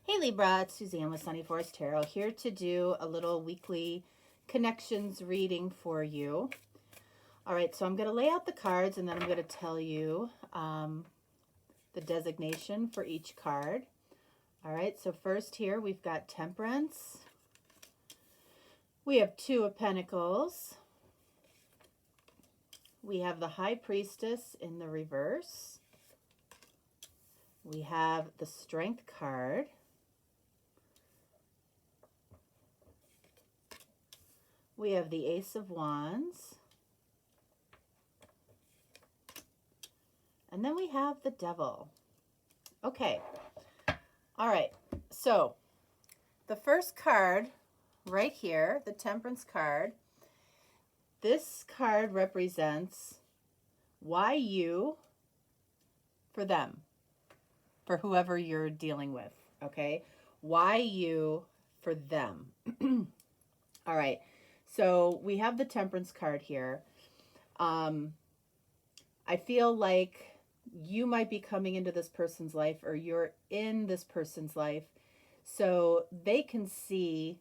Hey Libra, it's Suzanne with Sunny Forest Tarot, here to do a little weekly connections reading for you. All right, so I'm going to lay out the cards and then I'm going to tell you the designation for each card. All right, so first here we've got Temperance. We have Two of Pentacles. We have the High Priestess in the reverse. We have the Strength card. We have the Ace of Wands. And then we have the Devil. Okay. All right. So the first card right here, the Temperance card, this card represents why you for them, for whoever you're dealing with. Okay. Why you for them. All right. So we have the Temperance card here. I feel like you might be coming into this person's life, or you're in this person's life, so they can see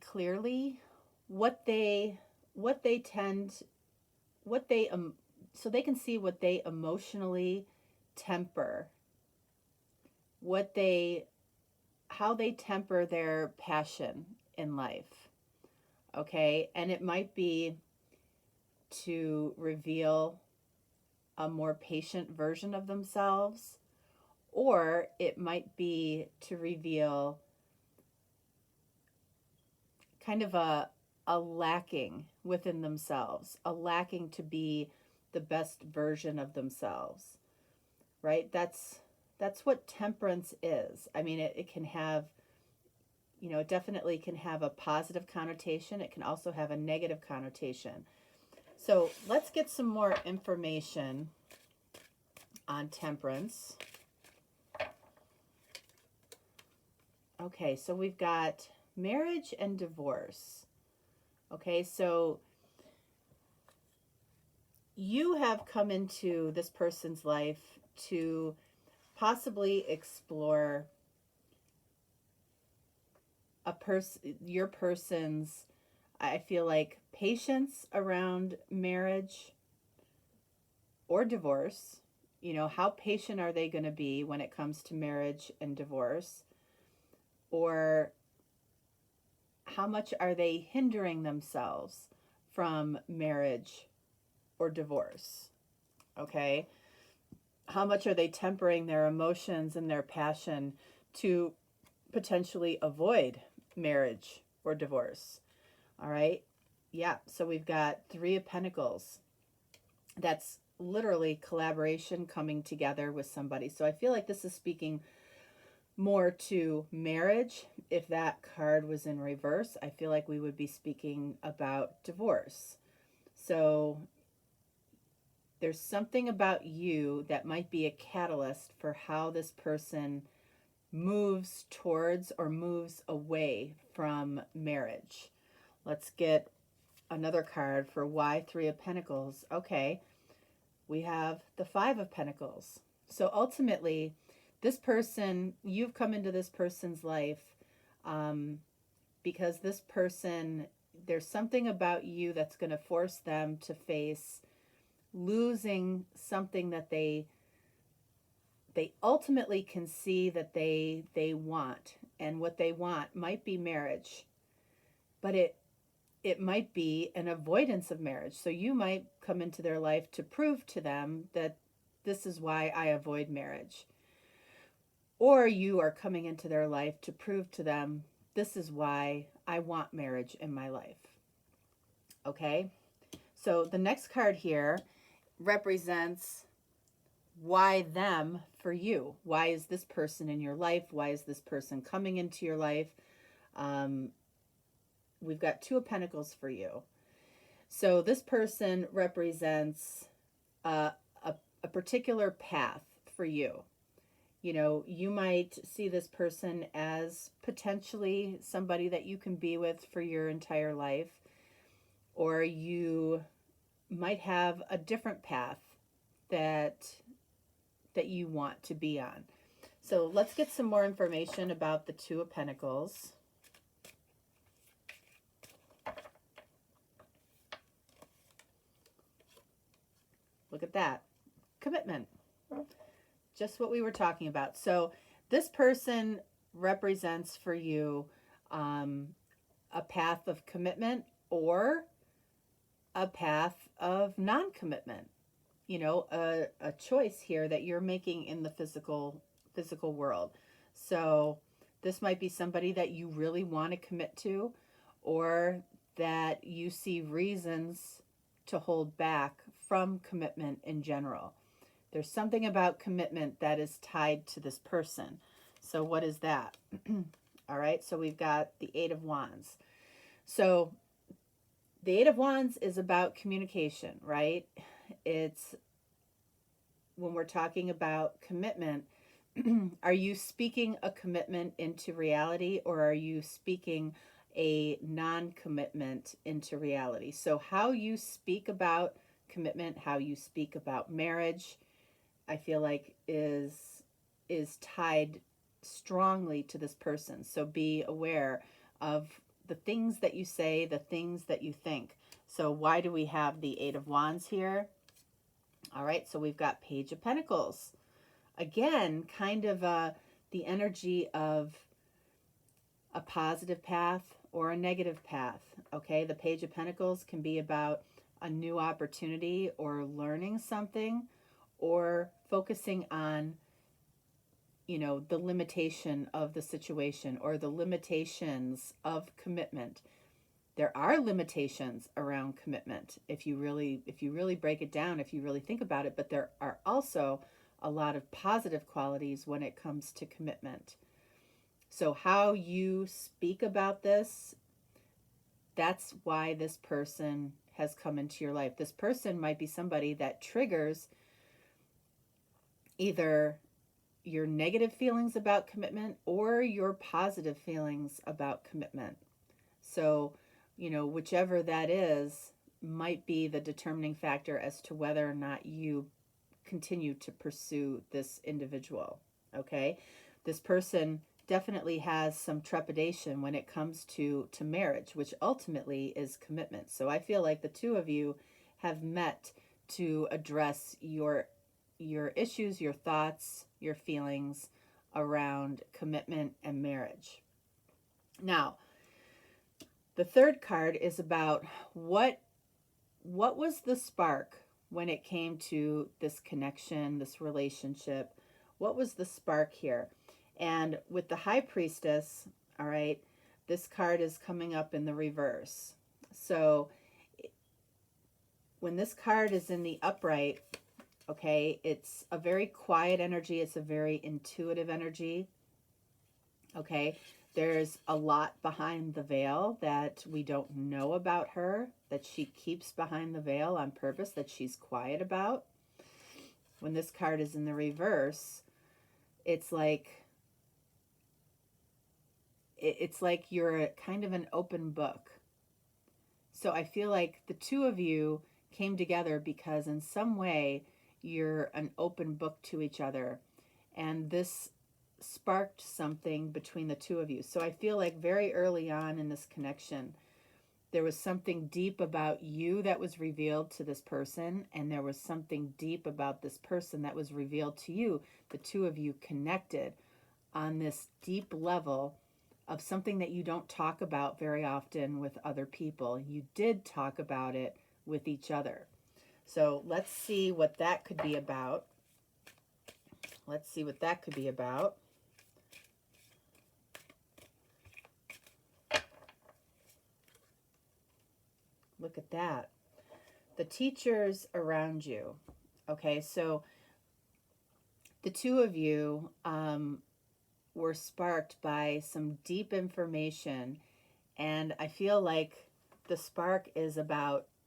clearly so they can see what they emotionally temper, how they temper their passion in life. Okay, and it might be to reveal a more patient version of themselves, or it might be to reveal kind of a lacking within themselves, a lacking to be the best version of themselves, right? That's what temperance is. I mean, it can have, it definitely can have a positive connotation. It can also have a negative connotation. So let's get some more information on Temperance. Okay, so we've got marriage and divorce. Okay, so you have come into this person's life to possibly explore your person's, I feel like, patience around marriage or divorce. How patient are they going to be when it comes to marriage and divorce? Or how much are they hindering themselves from marriage or divorce? Okay? How much are they tempering their emotions and their passion to potentially avoid marriage or divorce? All right? Yeah, so we've got Three of Pentacles. That's literally collaboration, coming together with somebody. So I feel like this is speaking more to marriage. If that card was in reverse, I feel like we would be speaking about divorce. So there's something about you that might be a catalyst for how this person moves towards or moves away from marriage. Let's get another card for why Three of Pentacles. Okay, we have the Five of Pentacles. So ultimately, this person, you've come into this person's life because this person, there's something about you that's going to force them to face losing something that they ultimately can see that they want. And what they want might be marriage, but it might be an avoidance of marriage. So you might come into their life to prove to them that this is why I avoid marriage. Or you are coming into their life to prove to them, this is why I want marriage in my life. Okay? So the next card here represents why them for you. Why is this person in your life? Why is this person coming into your life? We've got Two of Pentacles for you. So this person represents a particular path for you. You might see this person as potentially somebody that you can be with for your entire life, or you might have a different path that you want to be on. So let's get some more information about the Two of Pentacles. Look at that. Commitment. Just what we were talking about. So this person represents for you a path of commitment or a path of non-commitment. You know, a choice here that you're making in the physical world. So this might be somebody that you really want to commit to, or that you see reasons to hold back from commitment in general. There's something about commitment that is tied to this person. So what is that? All right, so we've got the Eight of Wands. So the Eight of Wands is about communication, right? It's when we're talking about commitment, are you speaking a commitment into reality, or are you speaking a non-commitment into reality? So how you speak about commitment, how you speak about marriage, I feel like is tied strongly to this person. So be aware of the things that you say, the things that you think. So why do we have the Eight of Wands here? All right, so we've got Page of Pentacles. Again, kind of the energy of a positive path or a negative path. Okay, the Page of Pentacles can be about a new opportunity or learning something, or focusing on, you know, the limitation of the situation or the limitations of commitment. There are limitations around commitment if you really break it down, if you really think about it, but there are also a lot of positive qualities when it comes to commitment. So how you speak about this, that's why this person has come into your life. This person might be somebody that triggers either your negative feelings about commitment or your positive feelings about commitment. So, you know, whichever that is might be the determining factor as to whether or not you continue to pursue this individual. Okay, this person definitely has some trepidation when it comes to marriage, which ultimately is commitment. So I feel like the two of you have met to address your issues, your thoughts, your feelings around commitment and marriage. Now, the third card is about what was the spark when it came to this connection, this relationship. What was the spark here? And with the High Priestess, all right, this card is coming up in the reverse. So when this card is in the upright, okay, it's a very quiet energy. It's a very intuitive energy. Okay, there's a lot behind the veil that we don't know about her, that she keeps behind the veil on purpose, that she's quiet about. When this card is in the reverse, it's like you're a kind of an open book. So I feel like the two of you came together because in some way you're an open book to each other, and this sparked something between the two of you. So I feel like very early on in this connection, there was something deep about you that was revealed to this person, and there was something deep about this person that was revealed to you. The two of you connected on this deep level of something that you don't talk about very often with other people. You did talk about it with each other. So let's see what that could be about. Let's see what that could be about. Look at that. The teachers around you. Okay, so the two of you were sparked by some deep information, and I feel like the spark is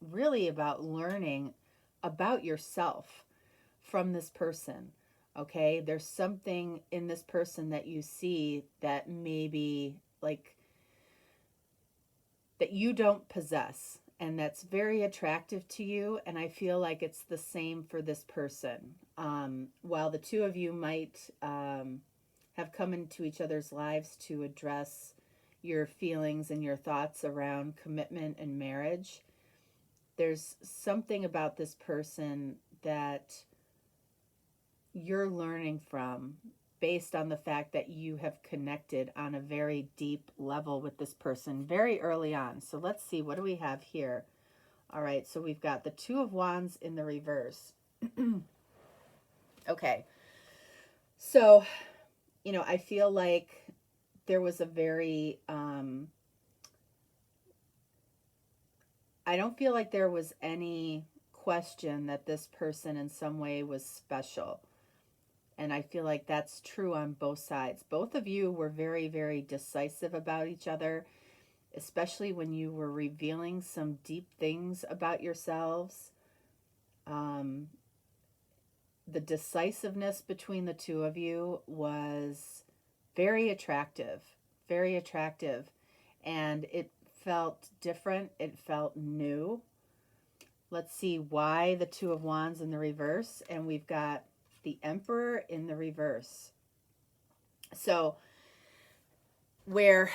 really about learning about yourself from this person. Okay, there's something in this person that you see that maybe like that you don't possess, and that's very attractive to you. And I feel like it's the same for this person. While the two of you might have come into each other's lives to address your feelings and your thoughts around commitment and marriage. There's something about this person that you're learning from based on the fact that you have connected on a very deep level with this person very early on. So let's see, what do we have here? All right, so we've got the Two of Wands in the reverse. Okay, so, you know, I feel like there was a very, I don't feel like there was any question that this person in some way was special. And I feel like that's true on both sides. Both of you were very, very decisive about each other, especially when you were revealing some deep things about yourselves. The decisiveness between the two of you was very attractive, very attractive. And it felt different. It felt new. Let's see why the Two of Wands in the reverse. And we've got the Emperor in the reverse. So where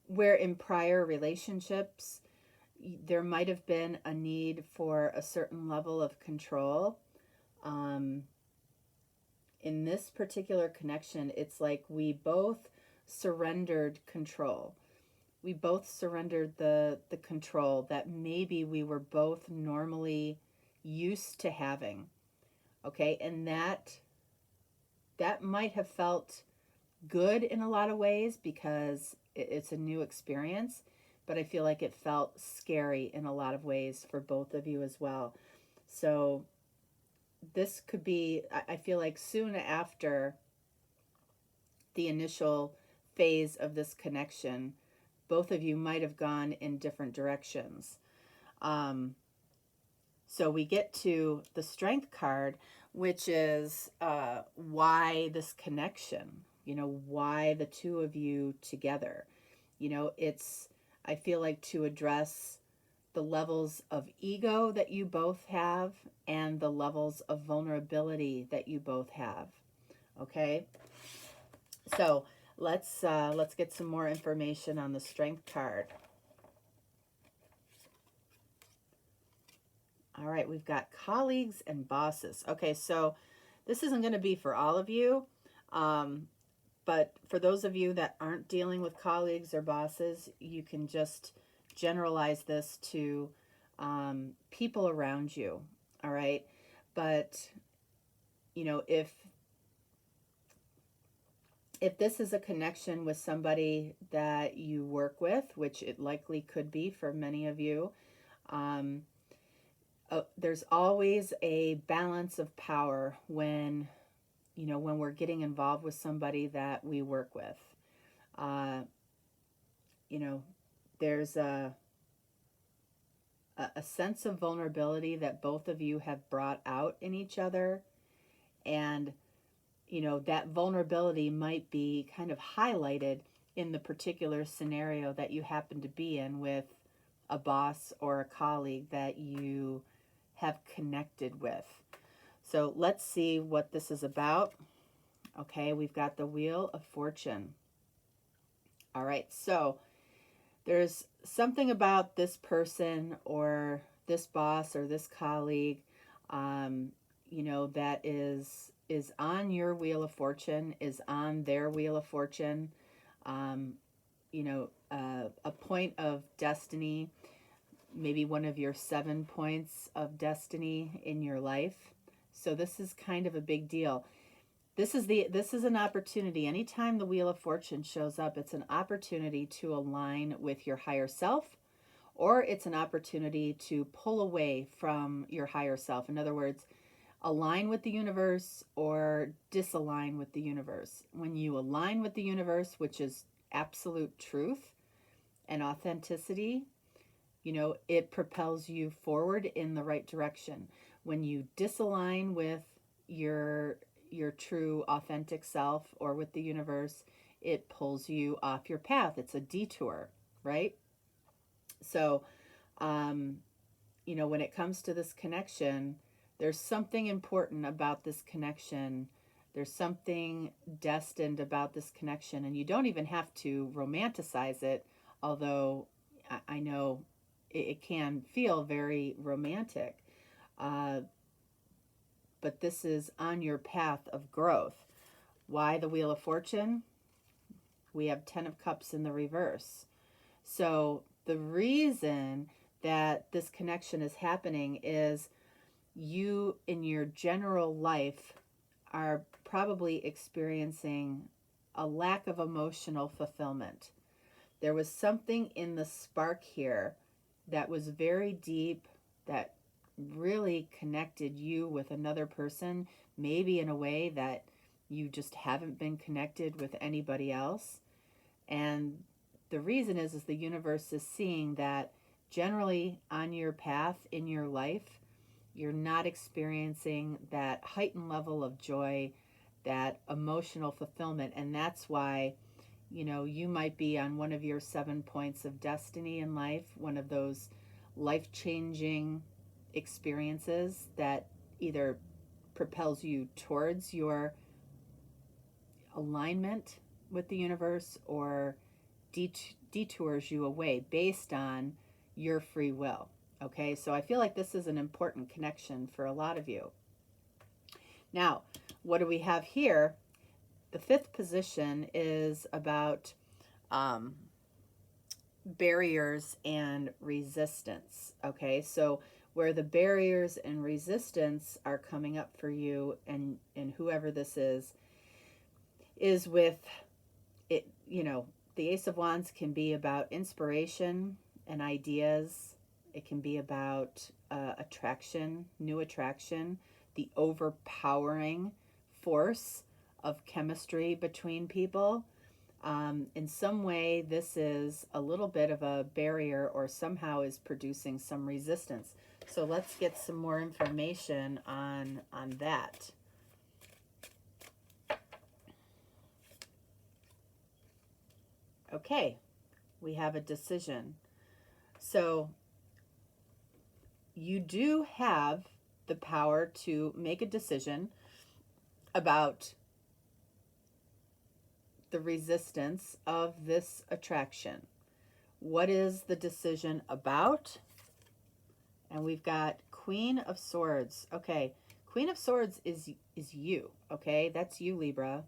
in prior relationships there might have been a need for a certain level of control, in this particular connection, it's like we both surrendered control. We both surrendered the control that maybe we were both normally used to having. Okay, and that might have felt good in a lot of ways because it's a new experience, but I feel like it felt scary in a lot of ways for both of you as well. So this could be, I feel like soon after the initial phase of this connection, both of you might have gone in different directions. So we get to the Strength card, which is why this connection, you know, why the two of you together. You know, it's, I feel like, to address the levels of ego that you both have and the levels of vulnerability that you both have. Okay? So let's get some more information on the Strength card. All right, we've got colleagues and bosses. Okay, so this isn't going to be for all of you, but for those of you that aren't dealing with colleagues or bosses, you can just generalize this to people around you. All right, but you know, if this is a connection with somebody that you work with, which it likely could be for many of you, there's always a balance of power when, you know, when we're getting involved with somebody that we work with. You know, there's a sense of vulnerability that both of you have brought out in each other. And, you know, that vulnerability might be kind of highlighted in the particular scenario that you happen to be in with a boss or a colleague that you have connected with. So let's see what this is about. Okay, we've got the Wheel of Fortune. All right, so there's something about this person or this boss or this colleague, you know, that is on your Wheel of Fortune, is on their Wheel of Fortune, you know, a point of destiny, maybe one of your 7 points of destiny in your life. So this is kind of a big deal. This is an opportunity. Anytime the Wheel of Fortune shows up, it's an opportunity to align with your higher self, or it's an opportunity to pull away from your higher self. In other words, align with the universe or disalign with the universe. When you align with the universe, which is absolute truth and authenticity, you know, it propels you forward in the right direction. When you disalign with your true authentic self or with the universe, it pulls you off your path. It's a detour, right? So, you know, when it comes to this connection, there's something important about this connection There's something destined about this connection, and you don't even have to romanticize it, although I know it can feel very romantic. Uh, but this is on your path of growth. Why the Wheel of Fortune? We have 10 of Cups in the reverse. So the reason that this connection is happening is you in your general life are probably experiencing a lack of emotional fulfillment. There was something in the spark here that was very deep, that really connected you with another person, maybe in a way that you just haven't been connected with anybody else. And the reason is the universe is seeing that generally on your path in your life, you're not experiencing that heightened level of joy, that emotional fulfillment. And that's why, you might be on one of your 7 points of destiny in life, one of those life-changing experiences that either propels you towards your alignment with the universe or detours you away based on your free will. Okay, so I feel like this is an important connection for a lot of you. Now, what do we have here? The 5th position is about barriers and resistance. Okay, so where the barriers and resistance are coming up for you and whoever this is with it, the Ace of Wands can be about inspiration and ideas. It can be about attraction, new attraction, the overpowering force of chemistry between people. In some way, this is a little bit of a barrier or somehow is producing some resistance. So let's get some more information on that. Okay, we have a decision. So you do have the power to make a decision about the resistance of this attraction. What is the decision about? And we've got Queen of Swords. Okay, Queen of Swords is you, okay? That's you, Libra.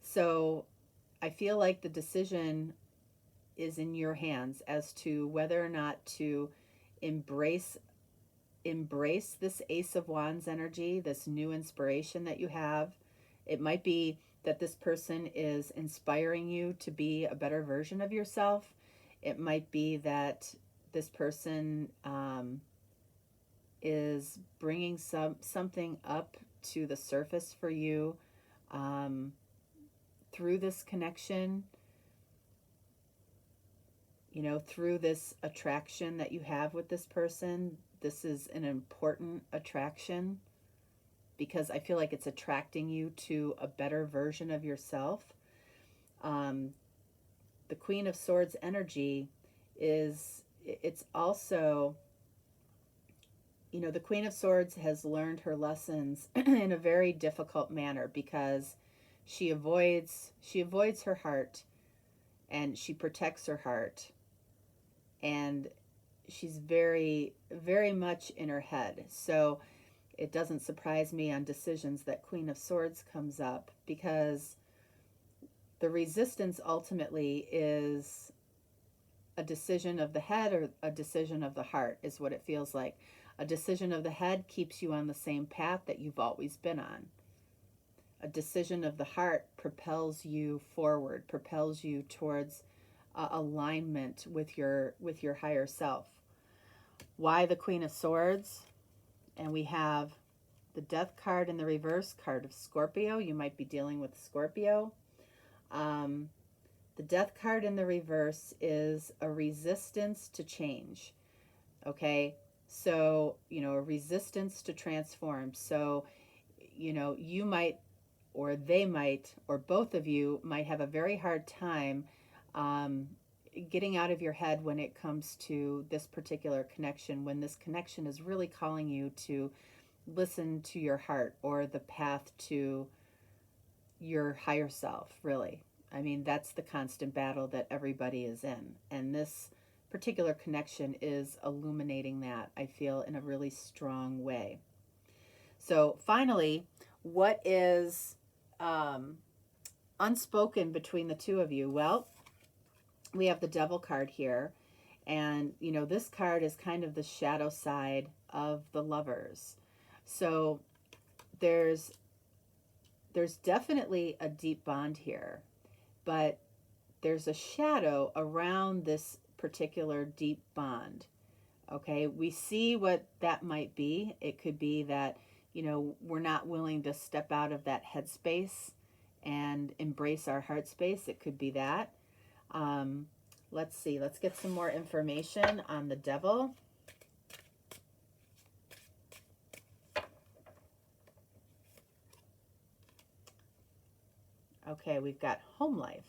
So I feel like the decision is in your hands as to whether or not to embrace this Ace of Wands energy, this new inspiration that you have. It might be that this person is inspiring you to be a better version of yourself. It might be that this person is bringing something up to the surface for you through this connection, through this attraction that you have with this person. This is an important attraction because I feel like it's attracting you to a better version of yourself. The Queen of Swords energy it's also, the Queen of Swords has learned her lessons in a very difficult manner because she avoids her heart and she protects her heart. And she's very, very much in her head. So it doesn't surprise me on decisions that Queen of Swords comes up because the resistance ultimately is a decision of the head or a decision of the heart is what it feels like. A decision of the head keeps you on the same path that you've always been on. A decision of the heart propels you forward, propels you towards alignment with your higher self. Why the Queen of Swords? And we have the Death card in the reverse, card of Scorpio. You might be dealing with Scorpio. The Death card in the reverse is a resistance to change. Okay, so a resistance to transform. So you might, or they might, or both of you might have a very hard time getting out of your head when it comes to this particular connection, when this connection is really calling you to listen to your heart or the path to your higher self, really. I mean, that's the constant battle that everybody is in. And this particular connection is illuminating that, I feel, in a really strong way. So, finally, what is unspoken between the two of you? Well, we have the Devil card here. And, this card is kind of the shadow side of the lovers. So, there's definitely a deep bond here, but there's a shadow around this particular deep bond. Okay, we see what that might be. It could be that, we're not willing to step out of that headspace and embrace our heart space. It could be that. Let's see, let's get some more information on the Devil. Okay, we've got home life.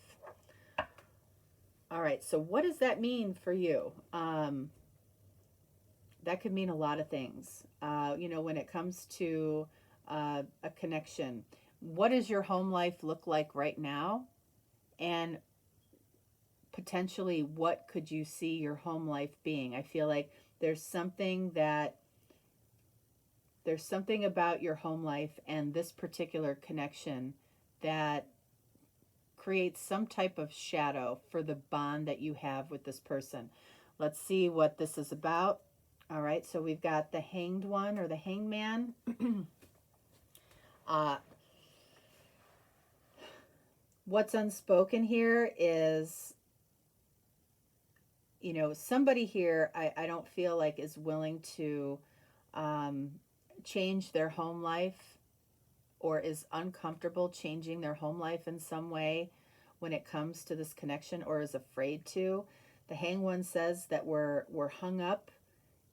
All right, so what does that mean for you? That could mean a lot of things. When it comes to a connection, what does your home life look like right now? And potentially, what could you see your home life being? I feel like there's something about your home life and this particular connection that creates some type of shadow for the bond that you have with this person. Let's see what this is about. All right, so we've got the Hanged One or the Hangman. What's unspoken here is, somebody here I don't feel like is willing to change their home life, or is uncomfortable changing their home life in some way when it comes to this connection, or is afraid to. The Hanged One says that we're hung up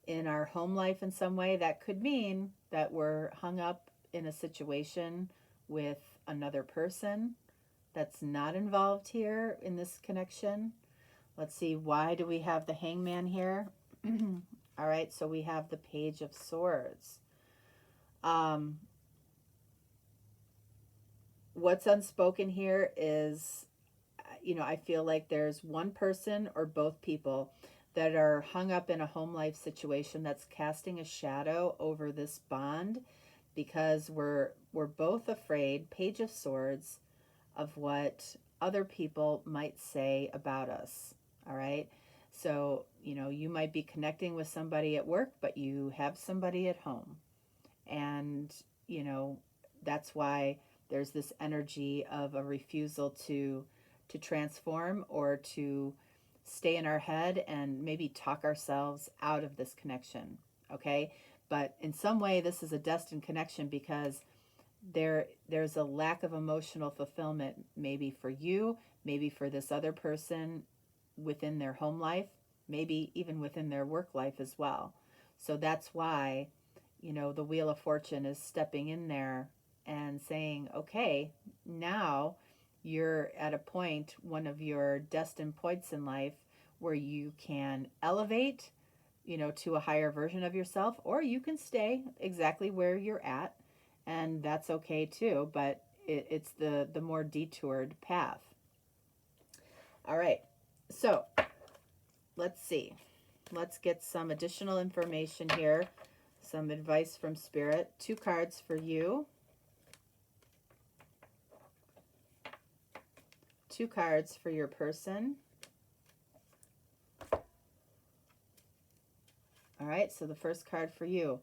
in our home life in some way. That could mean that we're hung up in a situation with another person that's not involved here in this connection. Let's see, why do we have the Hangman here? All right, so we have the Page of Swords. What's unspoken here is, I feel like there's one person or both people that are hung up in a home life situation that's casting a shadow over this bond, because we're both afraid, Page of Swords, of what other people might say about us. All right, so you might be connecting with somebody at work, but you have somebody at home, and that's why there's this energy of a refusal to transform, or to stay in our head and maybe talk ourselves out of this connection. Okay, but in some way this is a destined connection, because there's a lack of emotional fulfillment, maybe for you, maybe for this other person within their home life, maybe even within their work life as well. So that's why the Wheel of Fortune is stepping in there and saying, okay, now you're at a point, one of your destined points in life, where you can elevate, to a higher version of yourself, or you can stay exactly where you're at, and that's okay too, but it's the more detoured path. All right, so let's see. Let's get some additional information here, some advice from Spirit. 2 cards for you. 2 cards for your person. All right, so the first card for you.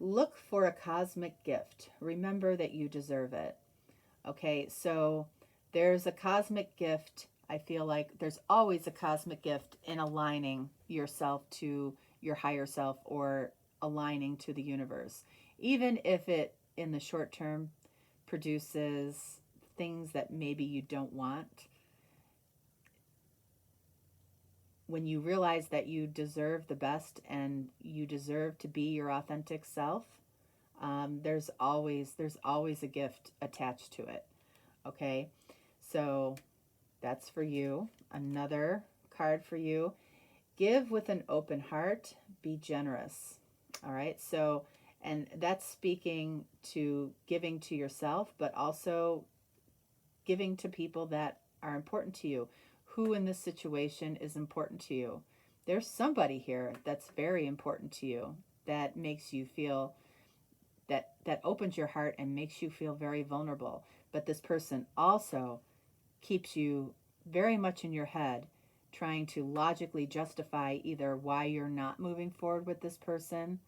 Look for a cosmic gift. Remember that you deserve it. Okay, so there's a cosmic gift. I feel like there's always a cosmic gift in aligning yourself to your higher self, or aligning to the universe. Even if it, in the short term, produces things that maybe you don't want. When you realize that you deserve the best and you deserve to be your authentic self, there's always a gift attached to it. Okay, so that's for you. Another card for you. Give with an open heart. Be generous. All right, so, and that's speaking to giving to yourself, but also giving to people that are important to you. Who in this situation is important to you? There's somebody here that's very important to you, that makes you feel, that opens your heart and makes you feel very vulnerable. But this person also keeps you very much in your head, trying to logically justify either why you're not moving forward with this person,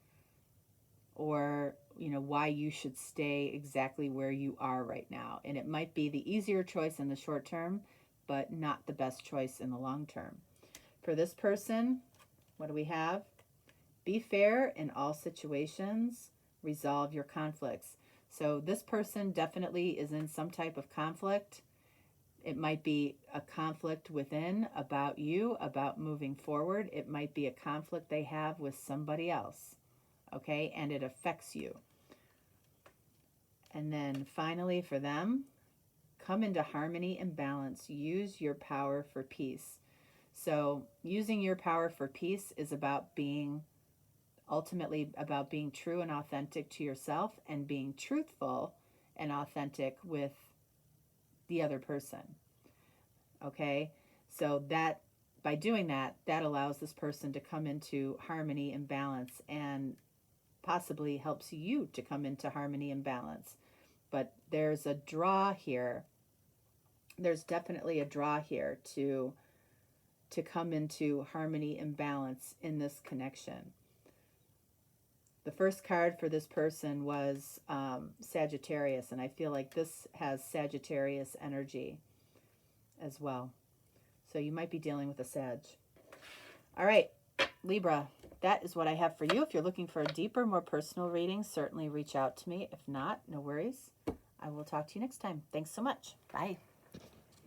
or why you should stay exactly where you are right now. And it might be the easier choice in the short term, but not the best choice in the long term. For this person, what do we have? Be fair in all situations. Resolve your conflicts. So this person definitely is in some type of conflict. It might be a conflict within about you, about moving forward. It might be a conflict they have with somebody else, okay? And it affects you. And then finally for them, come into harmony and balance. Use your power for peace. So using your power for peace is about being, ultimately about being true and authentic to yourself, and being truthful and authentic with the other person. Okay? So that, by doing that, that allows this person to come into harmony and balance, and possibly helps you to come into harmony and balance. But there's a draw here. There's definitely a draw here to come into harmony and balance in this connection. The first card for this person was Sagittarius, and I feel like this has Sagittarius energy as well. So you might be dealing with a Sag. All right, Libra, that is what I have for you. If you're looking for a deeper, more personal reading, certainly reach out to me. If not, no worries. I will talk to you next time. Thanks so much. Bye.